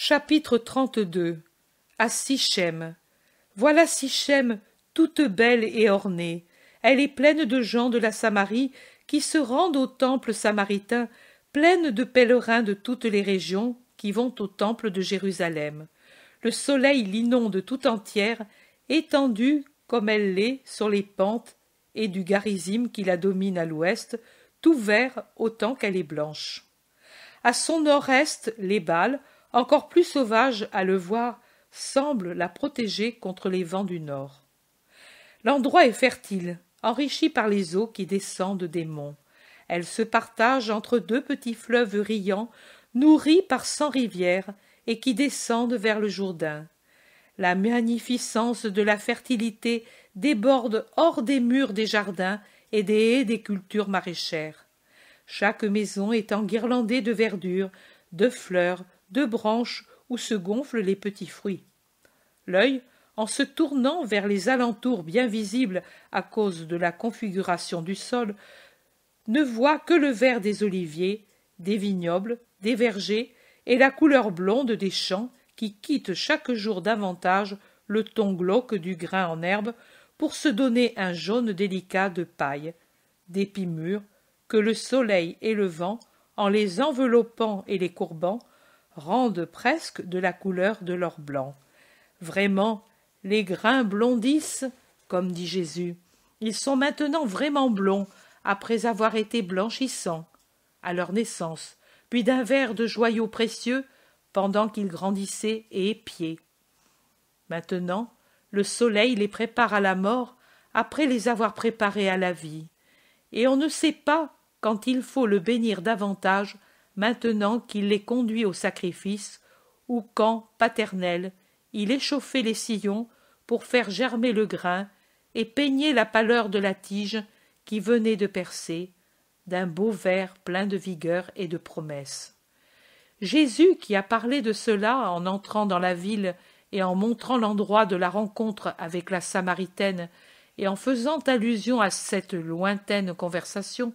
Chapitre 32. À Sichem. Voilà Sichem, toute belle et ornée. Elle est pleine de gens de la Samarie qui se rendent au temple samaritain, pleine de pèlerins de toutes les régions qui vont au temple de Jérusalem. Le soleil l'inonde tout entière, étendue comme elle l'est sur les pentes et du Garizim qui la domine à l'ouest, tout vert autant qu'elle est blanche. À son nord-est, les Bals, encore plus sauvages à le voir, semblent la protéger contre les vents du nord. L'endroit est fertile, enrichi par les eaux qui descendent des monts. Elle se partage entre deux petits fleuves riants, nourris par 100 rivières et qui descendent vers le Jourdain. La magnificence de la fertilité déborde hors des murs des jardins et des haies des cultures maraîchères. Chaque maison est enguirlandée de verdure, de fleurs, de branches où se gonflent les petits fruits. L'œil, en se tournant vers les alentours bien visibles à cause de la configuration du sol, ne voit que le vert des oliviers, des vignobles, des vergers et la couleur blonde des champs qui quittent chaque jour davantage le ton glauque du grain en herbe pour se donner un jaune délicat de paille, d'épis mûrs, que le soleil et le vent, en les enveloppant et les courbant, rendent presque de la couleur de l'or blanc. Vraiment, les grains blondissent, comme dit Jésus. Ils sont maintenant vraiment blonds, après avoir été blanchissants, à leur naissance, puis d'un vert de joyaux précieux, pendant qu'ils grandissaient et épiaient. Maintenant, le soleil les prépare à la mort, après les avoir préparés à la vie. Et on ne sait pas quand il faut le bénir davantage, maintenant qu'il les conduit au sacrifice, ou quand, paternel, il échauffait les sillons pour faire germer le grain et peigner la pâleur de la tige qui venait de percer, d'un beau vert plein de vigueur et de promesses. Jésus, qui a parlé de cela en entrant dans la ville et en montrant l'endroit de la rencontre avec la Samaritaine et en faisant allusion à cette lointaine conversation,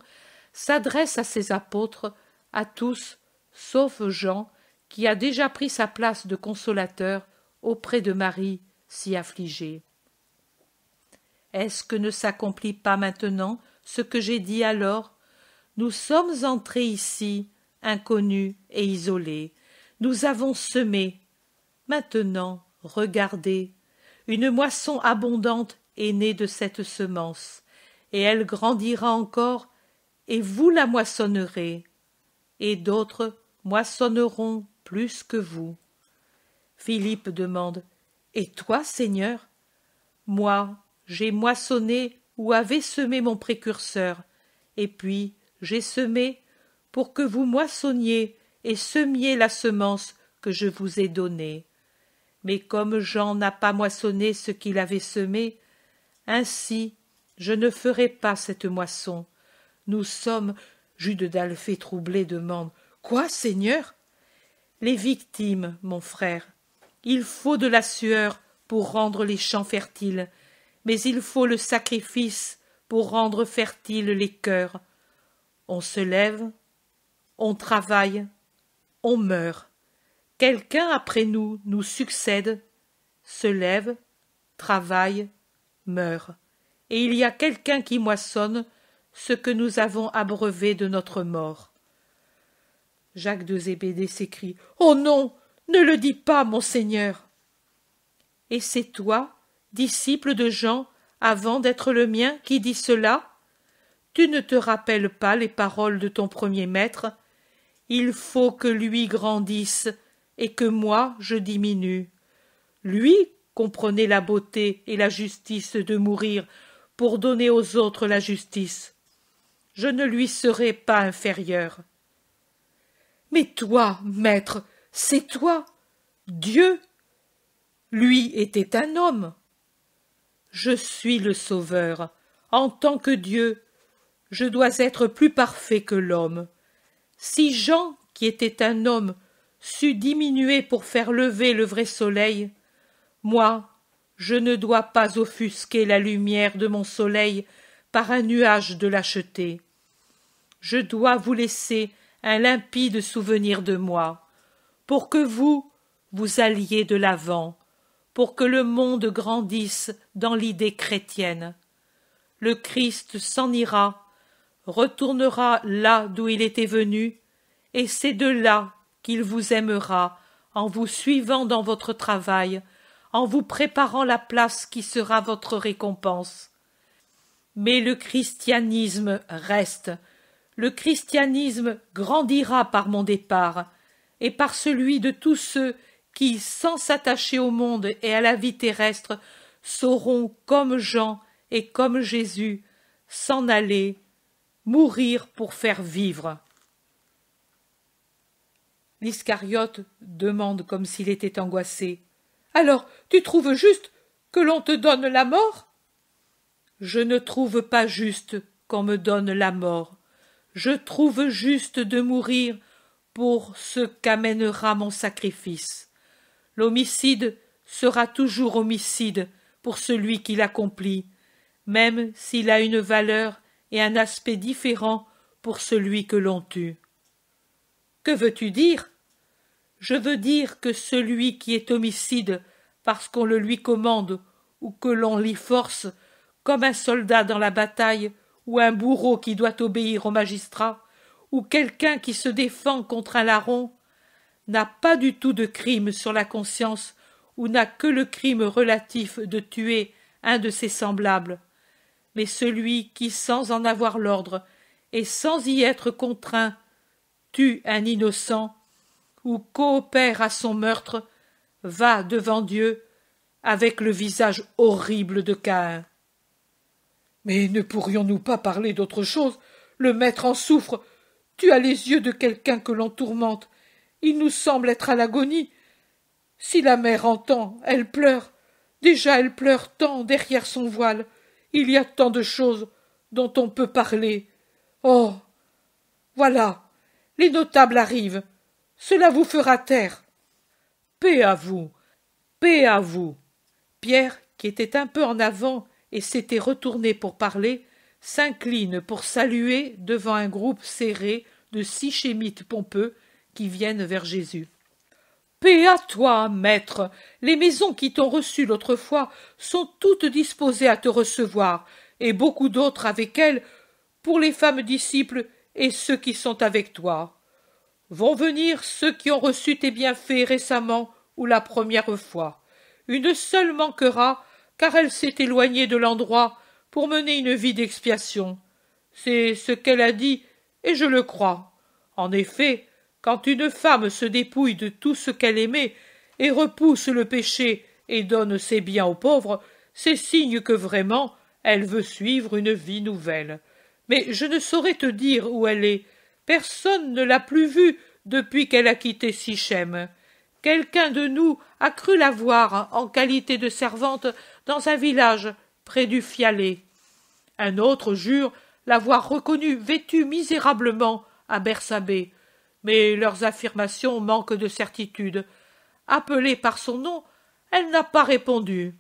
s'adresse à ses apôtres, à tous, sauf Jean, qui a déjà pris sa place de consolateur auprès de Marie, si affligée. Est-ce que ne s'accomplit pas maintenant ce que j'ai dit alors? Nous sommes entrés ici, inconnus et isolés. Nous avons semé. Maintenant, regardez, une moisson abondante est née de cette semence, et elle grandira encore, et vous la moissonnerez, et d'autres moissonneront plus que vous. Philippe demande: Et toi, Seigneur? Moi, j'ai moissonné où avait semé mon précurseur, et puis j'ai semé pour que vous moissonniez et semiez la semence que je vous ai donnée. Mais comme Jean n'a pas moissonné ce qu'il avait semé, ainsi je ne ferai pas cette moisson. Nous sommes, Jude d'Alphée troublé demande: Quoi, Seigneur? Les victimes, mon frère. Il faut de la sueur pour rendre les champs fertiles, mais il faut le sacrifice pour rendre fertiles les cœurs. On se lève, on travaille, on meurt. Quelqu'un après nous nous succède, se lève, travaille, meurt. Et il y a quelqu'un qui moissonne ce que nous avons abreuvé de notre mort. Jacques de Zébédée s'écrie: Oh non, ne le dis pas, monseigneur. Et c'est toi, disciple de Jean, avant d'être le mien, qui dis cela? Tu ne te rappelles pas les paroles de ton premier maître? Il faut que lui grandisse et que moi je diminue. Lui comprenait la beauté et la justice de mourir pour donner aux autres la justice. Je ne lui serai pas inférieur. Mais toi, maître, c'est toi, Dieu. Lui était un homme. Je suis le Sauveur. En tant que Dieu, je dois être plus parfait que l'homme. Si Jean, qui était un homme, sut diminuer pour faire lever le vrai soleil, moi, je ne dois pas offusquer la lumière de mon soleil par un nuage de lâcheté. Je dois vous laisser un limpide souvenir de moi, pour que vous, vous alliez de l'avant, pour que le monde grandisse dans l'idée chrétienne. Le Christ s'en ira, retournera là d'où il était venu, et c'est de là qu'il vous aimera, en vous suivant dans votre travail, en vous préparant la place qui sera votre récompense. Mais le christianisme reste. Le christianisme grandira par mon départ, et par celui de tous ceux qui, sans s'attacher au monde et à la vie terrestre, sauront, comme Jean et comme Jésus, s'en aller, mourir pour faire vivre. L'Iscariote demande comme s'il était angoissé. « Alors, tu trouves juste que l'on te donne la mort ?» « Je ne trouve pas juste qu'on me donne la mort. Je trouve juste de mourir pour ce qu'amènera mon sacrifice. L'homicide sera toujours homicide pour celui qui l'accomplit, même s'il a une valeur et un aspect différent pour celui que l'on tue. Que veux-tu dire? Je veux dire que celui qui est homicide parce qu'on le lui commande ou que l'on l'y force, comme un soldat dans la bataille ou un bourreau qui doit obéir au magistrat, ou quelqu'un qui se défend contre un larron, n'a pas du tout de crime sur la conscience ou n'a que le crime relatif de tuer un de ses semblables, mais celui qui, sans en avoir l'ordre et sans y être contraint, tue un innocent ou coopère à son meurtre, va devant Dieu avec le visage horrible de Caïn. Mais ne pourrions-nous pas parler d'autre chose? Le maître en souffre. Tu as les yeux de quelqu'un que l'on tourmente. Il nous semble être à l'agonie. Si la mère entend, elle pleure. Déjà elle pleure tant derrière son voile. Il y a tant de choses dont on peut parler. Oh! Voilà, les notables arrivent. Cela vous fera taire. Paix à vous, paix à vous. Pierre, qui était un peu en avant et s'était retourné pour parler, s'incline pour saluer devant un groupe serré de 6 chémites pompeux qui viennent vers Jésus. « Paix à toi, maître! Les maisons qui t'ont reçu l'autre fois sont toutes disposées à te recevoir, et beaucoup d'autres avec elles, pour les femmes disciples et ceux qui sont avec toi. Vont venir ceux qui ont reçu tes bienfaits récemment ou la première fois. Une seule manquera, car elle s'est éloignée de l'endroit pour mener une vie d'expiation. C'est ce qu'elle a dit, et je le crois. En effet, quand une femme se dépouille de tout ce qu'elle aimait et repousse le péché et donne ses biens aux pauvres, c'est signe que vraiment elle veut suivre une vie nouvelle. Mais je ne saurais te dire où elle est. Personne ne l'a plus vue depuis qu'elle a quitté Sichem. Quelqu'un de nous a cru la voir en qualité de servante dans un village près du Fialet. Un autre jure l'avoir reconnue vêtue misérablement à Bersabée, mais leurs affirmations manquent de certitude. Appelée par son nom, elle n'a pas répondu.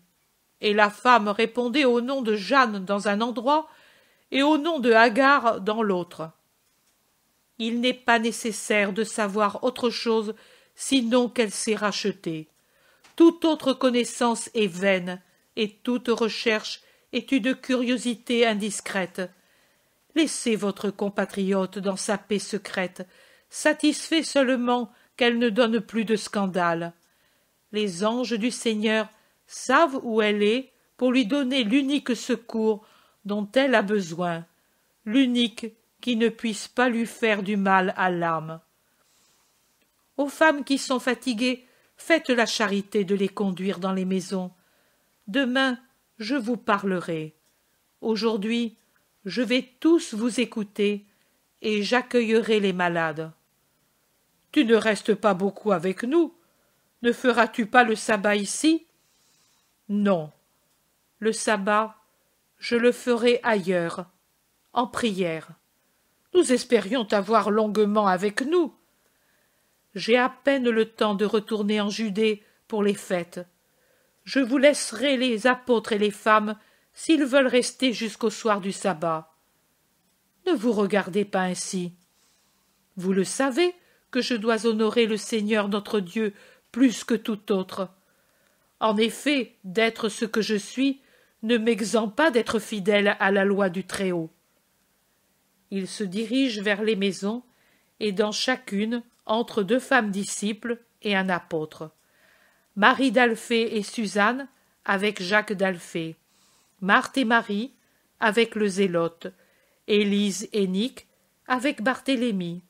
Et la femme répondait au nom de Jeanne dans un endroit et au nom de Agar dans l'autre. Il n'est pas nécessaire de savoir autre chose sinon qu'elle s'est rachetée. Toute autre connaissance est vaine, et toute recherche est une curiosité indiscrète. Laissez votre compatriote dans sa paix secrète, satisfait seulement qu'elle ne donne plus de scandale. Les anges du Seigneur savent où elle est pour lui donner l'unique secours dont elle a besoin, l'unique qui ne puisse pas lui faire du mal à l'âme. Aux femmes qui sont fatiguées, faites la charité de les conduire dans les maisons. Demain, je vous parlerai. Aujourd'hui, je vais tous vous écouter et j'accueillerai les malades. Tu ne restes pas beaucoup avec nous. Ne feras-tu pas le sabbat ici? Non. Le sabbat, je le ferai ailleurs, en prière. Nous espérions t'avoir longuement avec nous. J'ai à peine le temps de retourner en Judée pour les fêtes. Je vous laisserai les apôtres et les femmes s'ils veulent rester jusqu'au soir du sabbat. Ne vous regardez pas ainsi. Vous le savez que je dois honorer le Seigneur notre Dieu plus que tout autre. En effet, d'être ce que je suis ne m'exempte pas d'être fidèle à la loi du Très-Haut. Il se dirige vers les maisons, et dans chacune entrent 2 femmes disciples et un apôtre. Marie d'Alphée et Suzanne, avec Jacques d'Alphée. Marthe et Marie, avec le Zélote. Élise et Nic, avec Barthélemy.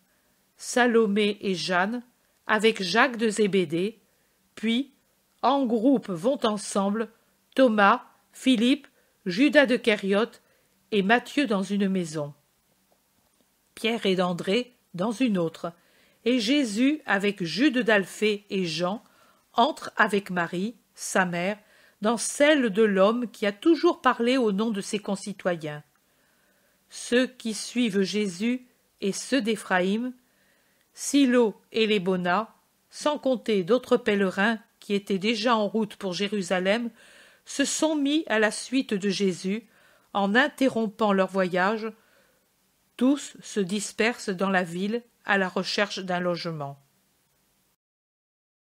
Salomé et Jeanne, avec Jacques de Zébédée. Puis, en groupe vont ensemble Thomas, Philippe, Judas de Kériote et Matthieu dans une maison. Pierre et d'André dans une autre, et Jésus avec Jude d'Alphée et Jean entre avec Marie, sa mère, dans celle de l'homme qui a toujours parlé au nom de ses concitoyens. Ceux qui suivent Jésus et ceux d'Éphraïm, Silo et les Bona, sans compter d'autres pèlerins qui étaient déjà en route pour Jérusalem, se sont mis à la suite de Jésus en interrompant leur voyage. Tous se dispersent dans la ville à la recherche d'un logement.